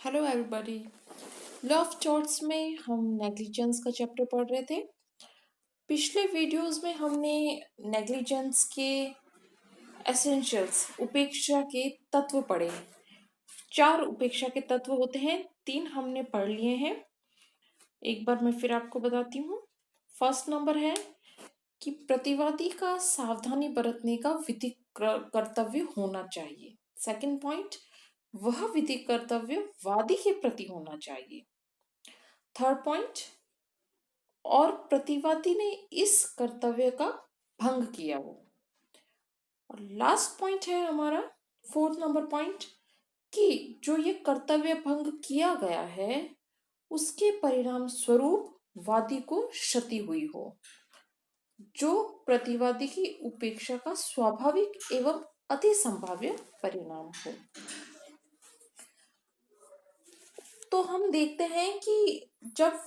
Hello everybody. Law of torts में हम negligence का चैप्टर पढ़ रहे थे। पिछले वीडियोस में हमने नेग्लिजेंस के एसेंशियल्स उपेक्षा के तत्व पढ़े। 4 उपेक्षा के तत्व होते हैं, 3 हमने पढ़ लिए हैं। एक बार मैं फिर आपको बताती हूँ। फर्स्ट नंबर है कि प्रतिवादी का सावधानी बरतने का विधिक कर्तव्य होना चाहिए। सेकंड पॉइंट, वह विधिक कर्तव्य वादी के प्रति होना चाहिए। थर्ड पॉइंट, और प्रतिवादी ने इस कर्तव्य का भंग किया वो। और लास्ट पॉइंट है हमारा फोर्थ नंबर पॉइंट कि जो ये कर्तव्य भंग किया गया है उसके परिणाम स्वरूप वादी को क्षति हुई हो, जो प्रतिवादी की उपेक्षा का स्वाभाविक एवं अति संभाव्य परिणाम हो। तो हम देखते हैं कि जब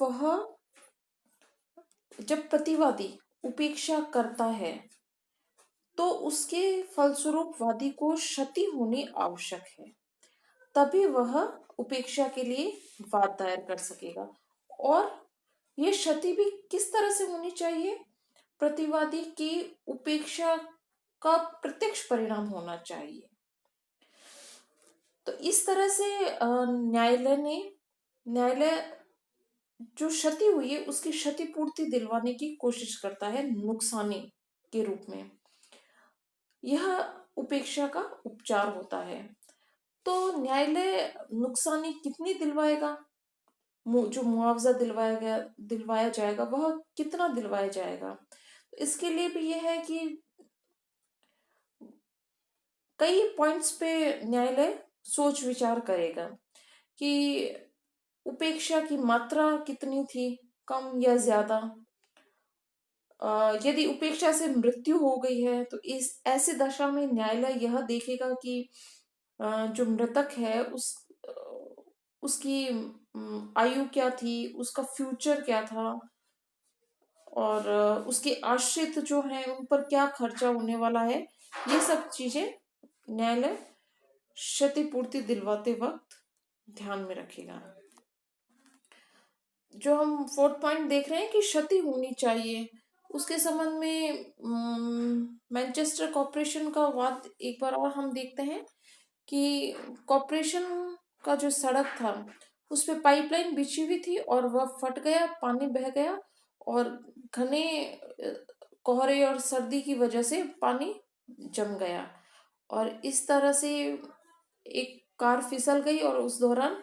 प्रतिवादी उपेक्षा करता है तो उसके फलस्वरूप वादी को क्षति होनी आवश्यक है, तभी वह उपेक्षा के लिए वाद दायर कर सकेगा। और यह क्षति भी किस तरह से होनी चाहिए? प्रतिवादी की उपेक्षा का प्रत्यक्ष परिणाम होना चाहिए। तो इस तरह से न्यायालय जो क्षति हुई है उसकी क्षतिपूर्ति दिलवाने की कोशिश करता है नुकसानी के रूप में। यह उपेक्षा का उपचार होता है। तो न्यायालय नुकसानी कितनी दिलवाएगा? जो मुआवजा दिलवाया जाएगा वह कितना दिलवाया जाएगा? तो इसके लिए भी यह है कि कई पॉइंट्स पे न्यायालय सोच विचार करेगा कि उपेक्षा की मात्रा कितनी थी, कम या ज्यादा। यदि उपेक्षा से मृत्यु हो गई है तो इस ऐसी दशा में न्यायालय यह देखेगा कि जो मृतक है उसकी आयु क्या थी, उसका फ्यूचर क्या था, और उसके आश्रित जो हैं उन पर क्या खर्चा होने वाला है। ये सब चीजें न्यायालय क्षतिपूर्ति दिलवाते वक्त ध्यान में रखेगा। जो हम फोर्थ पॉइंट देख रहे हैं कि क्षति होनी चाहिए, उसके संबंध में मैनचेस्टर कॉर्पोरेशन का वाद एक बार और हम देखते हैं कि कॉर्पोरेशन का जो सड़क था उस पे पाइपलाइन बिछी हुई थी और वह फट गया, पानी बह गया और घने कोहरे और सर्दी की वजह से पानी जम गया और इस तरह से एक कार फिसल गई और उस दौरान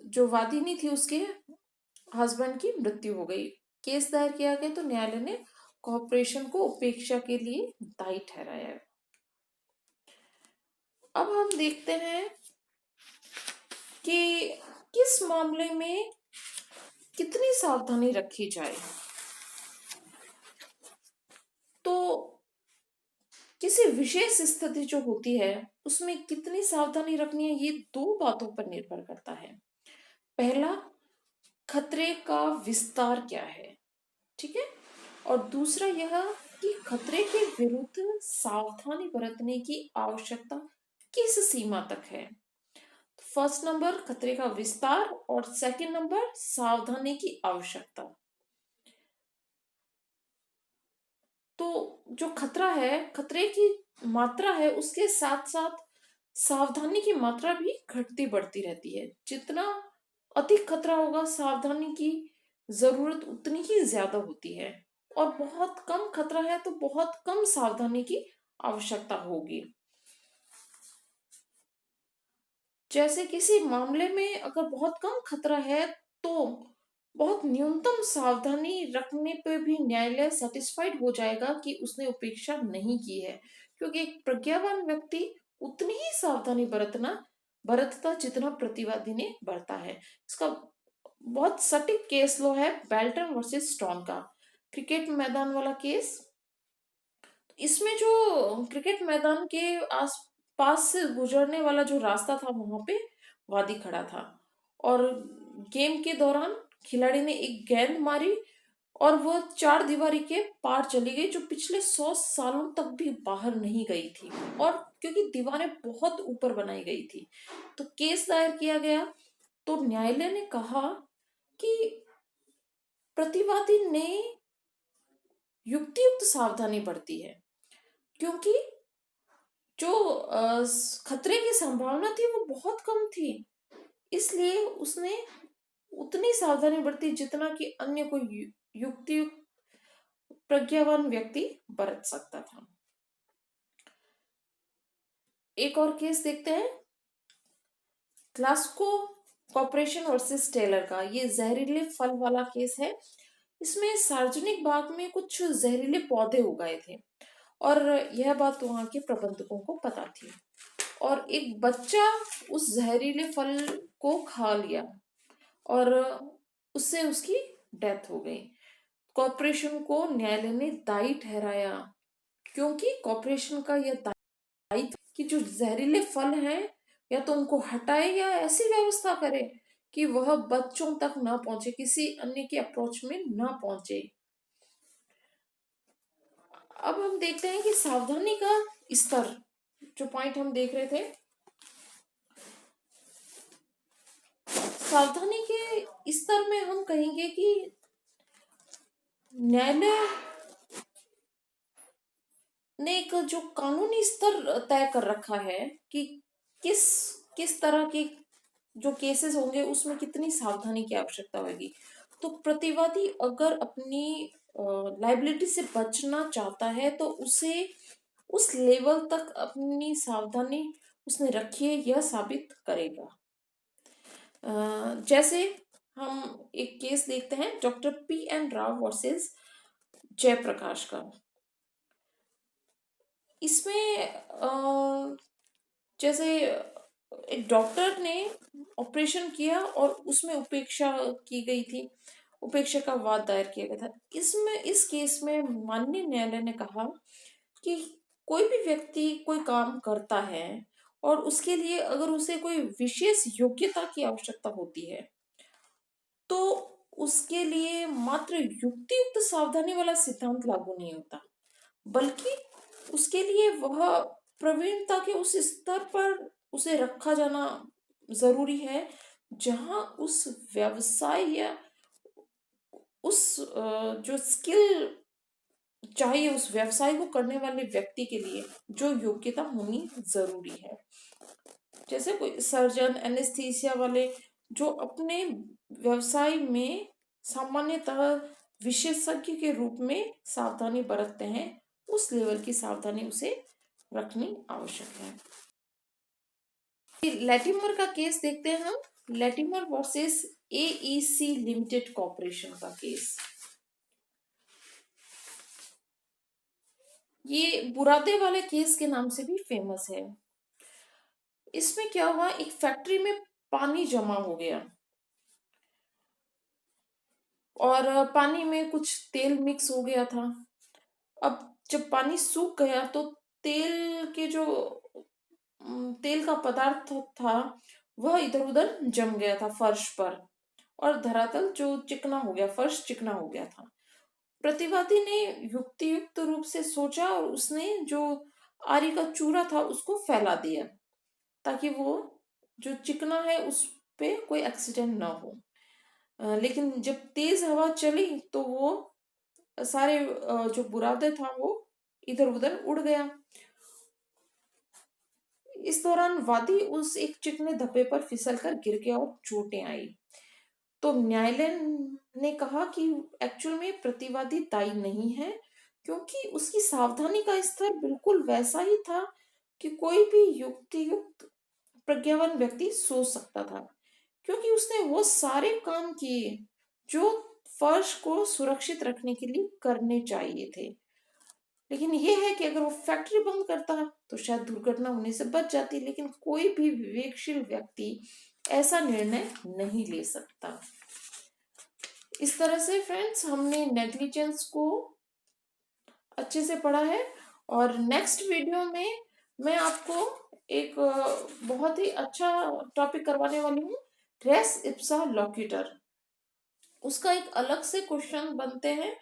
जो वादिनी थी उसके हस्बैंड की मृत्यु हो गई। केस दायर किया गया तो न्यायालय ने कॉर्पोरेशन को उपेक्षा के लिए दायी ठहराया। अब हम देखते हैं कि किस मामले में कितनी सावधानी रखी जाए। तो किसी विशेष स्थिति जो होती है उसमें कितनी सावधानी रखनी है ये 2 बातों पर निर्भर करता है। पहला, खतरे का विस्तार क्या है, ठीक है, और दूसरा यह कि खतरे के विरुद्ध सावधानी बरतने की आवश्यकता किस सीमा तक है। फर्स्ट नंबर खतरे का विस्तार और सेकंड नंबर सावधानी की आवश्यकता। तो जो खतरा है, खतरे की मात्रा है, उसके साथ साथ सावधानी की मात्रा भी घटती बढ़ती रहती है। जितना अधिक खतरा होगा सावधानी की जरूरत उतनी ही ज्यादा होती है, और बहुत कम खतरा है तो बहुत कम सावधानी की आवश्यकता होगी। जैसे किसी मामले में अगर बहुत कम खतरा है तो बहुत न्यूनतम सावधानी रखने पे भी न्यायालय सेटिस्फाइड हो जाएगा कि उसने उपेक्षा नहीं की है, क्योंकि एक प्रज्ञावान व्यक्ति उतनी ही सावधानी बरतता जितना प्रतिवादी ने बरता है। इसका बहुत सटीक केस लो है बेल्टन वर्सेस स्टोन का, क्रिकेट मैदान वाला केस। इसमें जो क्रिकेट मैदान के आस पास से गुजरने वाला जो रास्ता था वहां पे वादी खड़ा था और गेम के दौरान खिलाड़ी ने एक गेंद मारी और वो 4 दीवारी के पार चली गई जो पिछले 100 सालों तक भी बाहर नहीं गई थी, और क्योंकि दीवारें बहुत ऊपर बनाई गई थी। तो केस दायर किया गया। तो न्यायालय ने कहा कि प्रतिवादी ने युक्तियुक्त सावधानी बरती है, क्योंकि जो खतरे की संभावना थी वो बहुत कम थी, इसलिए उसने उतनी सावधानी बरती जितना कि अन्य कोई युक्तियुक्त प्रज्ञावान व्यक्ति बरत सकता था। एक और केस देखते हैं, ग्लास्को कॉर्पोरेशन वर्सेस टेलर का। ये जहरीले फल वाला केस है। इसमें सार्वजनिक बाग में कुछ जहरीले पौधे उगाए थे और यह बात वहां के प्रबंधकों को पता थी, और एक बच्चा उस जहरीले फल को खा लिया और उससे उसकी डेथ हो गई। कॉर्पोरेशन को न्यायालय ने दायी ठहराया, क्योंकि कॉर्पोरेशन का यह दायी कि जो जहरीले फल हैं या तो उनको हटाए या ऐसी व्यवस्था करे कि वह बच्चों तक ना पहुंचे, किसी अन्य के अप्रोच में ना पहुंचे। अब हम देखते हैं कि सावधानी का स्तर, जो पॉइंट हम देख रहे थे, सावधानी के स्तर में हम कहेंगे कि न्यायालय ने एक जो कानूनी स्तर तय कर रखा है कि किस किस तरह के जो केसेस होंगे उसमें कितनी सावधानी की आवश्यकता होगी। तो प्रतिवादी अगर अपनी लाइबिलिटी से बचना चाहता है तो उसे उस लेवल तक अपनी सावधानी उसने रखी है यह साबित करेगा। जैसे हम एक केस देखते हैं, doctor P.N. Rao versus Jayaprakash का। इसमें जैसे एक डॉक्टर ने ऑपरेशन किया और उसमें उपेक्षा की गई थी, उपेक्षा का वाद दायर किया गया था। इस केस में माननीय न्यायालय ने कहा कि कोई भी व्यक्ति कोई काम करता है और उसके लिए अगर उसे कोई विशेष योग्यता की आवश्यकता होती है तो उसके लिए मात्र युक्तियुक्त सावधानी वाला सिद्धांत लागू नहीं होता, बल्कि उसके लिए वह प्रवीणता के उस स्तर पर उसे रखा जाना जरूरी है जहां उस व्यवसाय या उस जो स्किल चाहिए उस व्यवसाय को करने वाले व्यक्ति के लिए जो योग्यता होनी जरूरी है। जैसे कोई सर्जन, एनेस्थीसिया वाले जो अपने व्यवसाय में सामान्यतः विशेषज्ञ के रूप में सावधानी बरतते हैं, उस लेवल की सावधानी उसे रखनी आवश्यक है। लैटिमर का केस देखते हैं हम, Latimer versus AEC limited corporation का केस। ये बुरादे वाले केस के नाम से भी फेमस है। इसमें क्या हुआ, एक फैक्ट्री में पानी जमा हो गया और पानी में कुछ तेल मिक्स हो गया था। अब जब पानी सूख गया तो तेल का पदार्थ था वह इधर उधर जम गया था फर्श पर, और धरातल जो चिकना हो गया, फर्श चिकना हो गया था। प्रतिवादी ने युक्तियुक्त रूप से सोचा और उसने जो आरी का चूरा था उसको फैला दिया ताकि वो जो चिकना है उस पे कोई एक्सीडेंट ना हो। लेकिन जब तेज हवा चली तो वो सारे जो बुरादे था वो इधर उधर उड़ गया। इस दौरान वादी उस एक चिकने धब्बे पर फिसलकर गिर गया और चोटें आई। तो न्यायालय ने कहा कि एक्चुअल में प्रतिवादी दायी नहीं है, क्योंकि उसकी सावधानी का स्तर बिल्कुल वैसा ही था कि कोई भी युक्तियुक्त प्रज्ञावान व्यक्ति सोच सकता था, क्योंकि उसने वो सारे काम किए जो फर्श को सुरक्षित रखने के लिए करने चाहिए थे। लेकिन यह है कि अगर वो फैक्ट्री बंद करता तो शायद दुर्घटना होने से बच जाती, लेकिन कोई भी विवेकशील व्यक्ति ऐसा निर्णय नहीं ले सकता। इस तरह से फ्रेंड्स हमने नेग्लिजेंस को अच्छे से पढ़ा है, और नेक्स्ट वीडियो में मैं आपको एक बहुत ही अच्छा टॉपिक करवाने वाली हूँ, रेस इप्सा लोक्यूटर। उसका एक अलग से क्वेश्चन बनते हैं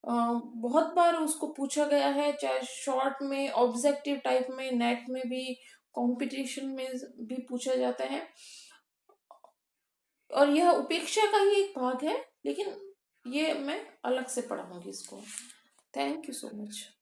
बहुत बार उसको पूछा गया है, चाहे शॉर्ट में, ऑब्जेक्टिव टाइप में, नेट में भी, कंपटीशन में भी पूछा जाता है। और यह उपेक्षा का ही एक भाग है, लेकिन ये मैं अलग से पढ़ाऊंगी इसको। Thank you so much.